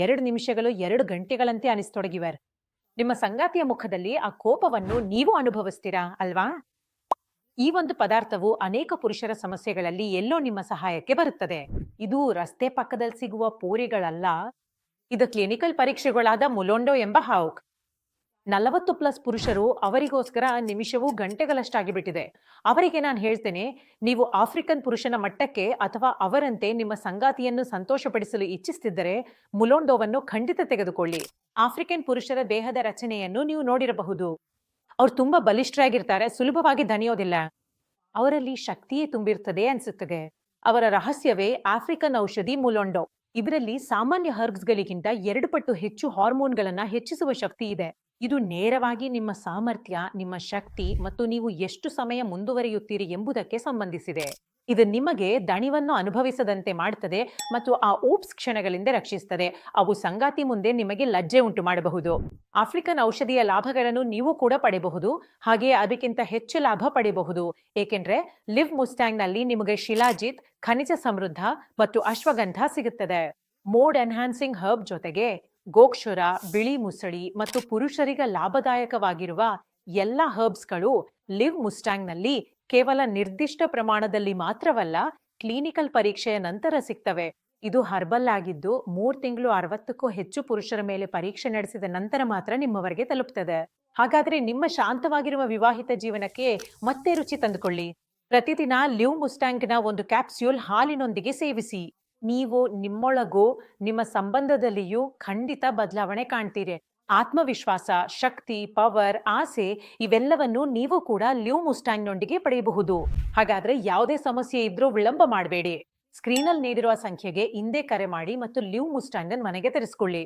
2 ನಿಮಿಷಗಳು 2 ಗಂಟೆಗಳಂತೆ ಅನಿಸ್ತೊಡಗಿವೆ. ನಿಮ್ಮ ಸಂಗಾತಿಯ ಮುಖದಲ್ಲಿ ಆ ಕೋಪವನ್ನು ನೀವು ಅನುಭವಿಸ್ತೀರಾ ಅಲ್ವಾ? ಈ ಒಂದು ಪದಾರ್ಥವು ಅನೇಕ ಪುರುಷರ ಸಮಸ್ಯೆಗಳಲ್ಲಿ ಎಲ್ಲೋ ನಿಮ್ಮ ಸಹಾಯಕ್ಕೆ ಬರುತ್ತದೆ. ಇದು ರಸ್ತೆ ಪಕ್ಕದಲ್ಲಿ ಸಿಗುವ ಪೂರಿಗಳಲ್ಲ. ಇದು ಕ್ಲಿನಿಕಲ್ ಪರೀಕ್ಷೆಗಳಾದ ಮುಲೊಂಡೋ ಎಂಬ ಹಾವುಕ್. 40+ ಪುರುಷರು ಅವರಿಗೋಸ್ಕರ ನಿಮಿಷವೂ ಗಂಟೆಗಳಷ್ಟಾಗಿ ಬಿಟ್ಟಿದೆ. ಅವರಿಗೆ ನಾನು ಹೇಳ್ತೇನೆ, ನೀವು ಆಫ್ರಿಕನ್ ಪುರುಷನ ಮಟ್ಟಕ್ಕೆ ಅಥವಾ ಅವರಂತೆ ನಿಮ್ಮ ಸಂಗಾತಿಯನ್ನು ಸಂತೋಷಪಡಿಸಲು ಇಚ್ಛಿಸುತ್ತಿದ್ದರೆ ಮುಲೊಂಡೋವನ್ನು ಖಂಡಿತ ತೆಗೆದುಕೊಳ್ಳಿ. ಆಫ್ರಿಕನ್ ಪುರುಷರ ದೇಹದ ರಚನೆಯನ್ನು ನೀವು ನೋಡಿರಬಹುದು. ಅವ್ರು ತುಂಬಾ ಬಲಿಷ್ಠರಾಗಿರ್ತಾರೆ, ಸುಲಭವಾಗಿ ದಣಿಯೋದಿಲ್ಲ. ಅವರಲ್ಲಿ ಶಕ್ತಿಯೇ ತುಂಬಿರ್ತದೆ ಅನ್ಸುತ್ತದೆ. ಅವರ ರಹಸ್ಯವೇ ಆಫ್ರಿಕನ್ ಔಷಧಿ ಮುಲೊಂಡೋ. ಇದರಲ್ಲಿ ಸಾಮಾನ್ಯ ಹರ್ಬ್ಸ್ಗಳಿಗಿಂತ 2 ಪಟ್ಟು ಹೆಚ್ಚು ಹಾರ್ಮೋನ್ಗಳನ್ನ ಹೆಚ್ಚಿಸುವ ಶಕ್ತಿ ಇದೆ. ಇದು ನೇರವಾಗಿ ನಿಮ್ಮ ಸಾಮರ್ಥ್ಯ, ನಿಮ್ಮ ಶಕ್ತಿ ಮತ್ತು ನೀವು ಎಷ್ಟು ಸಮಯ ಮುಂದುವರಿಯುತ್ತೀರಿ ಎಂಬುದಕ್ಕೆ ಸಂಬಂಧಿಸಿದೆ. ಇದು ನಿಮಗೆ ದಣಿವನ್ನು ಅನುಭವಿಸದಂತೆ ಮಾಡುತ್ತದೆ ಮತ್ತು ಆ ಊಪ್ಸ್ ಕ್ಷಣಗಳಿಂದ ರಕ್ಷಿಸುತ್ತದೆ. ಅವು ಸಂಗಾತಿ ಮುಂದೆ ನಿಮಗೆ ಲಜ್ಜೆ ಉಂಟು ಮಾಡಬಹುದು. ಆಫ್ರಿಕನ್ ಔಷಧಿಯ ಲಾಭಗಳನ್ನು ನೀವು ಕೂಡ ಪಡೆಯಬಹುದು, ಹಾಗೆಯೇ ಅದಕ್ಕಿಂತ ಹೆಚ್ಚು ಲಾಭ ಪಡೆಯಬಹುದು. ಏಕೆಂದ್ರೆ ಲಿವ್ ಮುಸ್ಟ್ಯಾಂಗ್ ನಲ್ಲಿ ನಿಮಗೆ ಶಿಲಾಜಿತ್, ಖನಿಜ ಸಮೃದ್ಧ ಮತ್ತು ಅಶ್ವಗಂಧ ಸಿಗುತ್ತದೆ. ಮೋಡ್ ಎನ್ಹಾನ್ಸಿಂಗ್ ಹರ್ಬ್ ಜೊತೆಗೆ ಗೋಕ್ಷುರ, ಬಿಳಿ ಮುಸಳಿ ಮತ್ತು ಪುರುಷರಿಗೆ ಲಾಭದಾಯಕವಾಗಿರುವ ಎಲ್ಲ ಹರ್ಬ್ಸ್ಗಳು ಲಿವ್ ಮುಸ್ಟ್ಯಾಂಗ್ ನಲ್ಲಿ ಕೇವಲ ನಿರ್ದಿಷ್ಟ ಪ್ರಮಾಣದಲ್ಲಿ ಮಾತ್ರವಲ್ಲ, ಕ್ಲಿನಿಕಲ್ ಪರೀಕ್ಷೆಯ ನಂತರ ಸಿಗ್ತವೆ. ಇದು ಹರ್ಬಲ್ ಆಗಿದ್ದು 3 ತಿಂಗಳು 60ಕ್ಕೂ ಹೆಚ್ಚು ಪುರುಷರ ಮೇಲೆ ಪರೀಕ್ಷೆ ನಡೆಸಿದ ನಂತರ ಮಾತ್ರ ನಿಮ್ಮವರೆಗೆ ತಲುಪ್ತದೆ. ಹಾಗಾದ್ರೆ ನಿಮ್ಮ ಶಾಂತವಾಗಿರುವ ವಿವಾಹಿತ ಜೀವನಕ್ಕೆ ಮತ್ತೆ ರುಚಿ ತಂದುಕೊಳ್ಳಿ. ಪ್ರತಿದಿನ ಲಿವ್ ಮುಸ್ಟ್ಯಾಂಗ್ನ ಒಂದು ಕ್ಯಾಪ್ಸ್ಯೂಲ್ ಹಾಲಿನೊಂದಿಗೆ ಸೇವಿಸಿ. ನೀವು ನಿಮ್ಮೊಳಗೂ ನಿಮ್ಮ ಸಂಬಂಧದಲ್ಲಿಯೂ ಖಂಡಿತ ಬದಲಾವಣೆ ಕಾಣ್ತೀರಿ. ಆತ್ಮವಿಶ್ವಾಸ, ಶಕ್ತಿ, ಪವರ್, ಆಸೆ ಇವೆಲ್ಲವನ್ನು ನೀವು ಕೂಡ ಲಿವ್ ಮುಸ್ಟ್ಯಾಂಗ್ನೊಂದಿಗೆ ಪಡೆಯಬಹುದು. ಹಾಗಾದ್ರೆ ಯಾವುದೇ ಸಮಸ್ಯೆ ಇದ್ರೂ ವಿಳಂಬ ಮಾಡಬೇಡಿ. ಸ್ಕ್ರೀನಲ್ಲಿ ನೀಡಿರುವ ಸಂಖ್ಯೆಗೆ ಇಂದೇ ಕರೆ ಮಾಡಿ ಮತ್ತು ಲಿವ್ ಮುಸ್ಟ್ಯಾಂಗ್ ಮನೆಗೆ ತರಿಸಿಕೊಳ್ಳಿ.